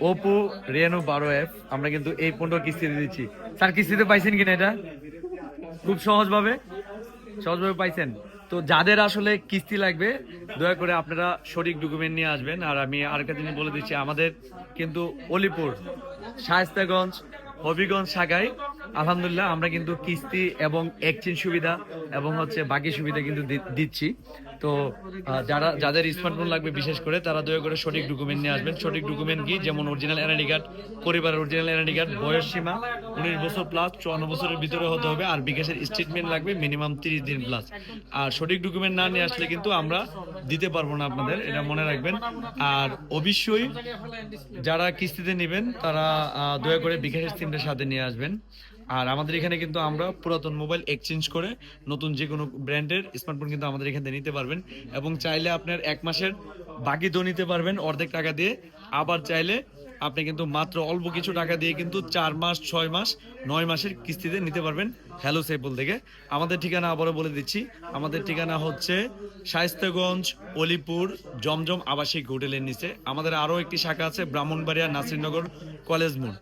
Oppo Reno 12F আমরা কিন্তু এই 15 কিস্তিতে দিচ্ছি। স্যার কিস্তিতে পাইছেন কিনা এটা? খুব সহজভাবে পাইছেন। তো যাদের আসলে কিস্তি লাগবে দয়া করে আপনারা সঠিক ডকুমেন্ট নিয়ে আসবেন। আর আমি আরেকটা জিনিস বলে দিচ্ছি, আমাদের কিন্তু অলিপুর, শায়েস্তাগঞ্জ, হবিগঞ্জ শাখায় আলহামদুলিল্লাহ আমরা কিন্তু কিস্তি এবং এক্সচেঞ্জ সুবিধা এবং হচ্ছে বাকি সুবিধা কিন্তু দিচ্ছি। তো যাদের স্মার্টফোন লাগবে বিশেষ করে তারা দয়া করে সঠিক ডকুমেন্ট নিয়ে আসবেন। সঠিক ডকুমেন্ট কি? যেমন অরিজিনাল এনআইডি কার্ড, পরিবারের অরিজিনাল এনআইডি কার্ড, বয়স সীমা 19 বছর প্লাস 54 বছরের ভিতরে হতে হবে, আর বিকাশের স্টেটমেন্ট লাগবে মিনিমাম 30 দিন প্লাস। আর সঠিক ডকুমেন্ট না নিয়ে আসলে কিন্তু আমরা দিতে পারবো না আপনাদের, এটা মনে রাখবেন। আর অবশ্যই যারা কিস্তিতে নেবেন তারা দয়া করে বিকাশের সিমটা সাথে নিয়ে আসবেন। আর আমাদের এখানে কিন্তু আমরা পুরাতন মোবাইল এক্সচেঞ্জ করে নতুন যে কোনো ব্র্যান্ডের স্মার্টফোন কিন্তু আমাদের এখান থেকে নিতে পারবেন, এবং চাইলে আপনার 1 মাসের বাকি তো নিতে পারবেন অর্ধেক টাকা দিয়ে। আবার চাইলে আপনি কিন্তু মাত্র অল্প কিছু টাকা দিয়ে কিন্তু 4 মাস, 6 মাস, 9 মাসের কিস্তিতে নিতে পারবেন হ্যালো সেপল থেকে। আমাদের ঠিকানা আবারও বলে দিচ্ছি, আমাদের ঠিকানা হচ্ছে শায়েস্তাগঞ্জ, অলিপুর, জমজম আবাসিক হোটেলের নিচে। আমাদের আরও একটি শাখা আছে ব্রাহ্মণবাড়িয়া, নাসিরনগর, কলেজ মোড়।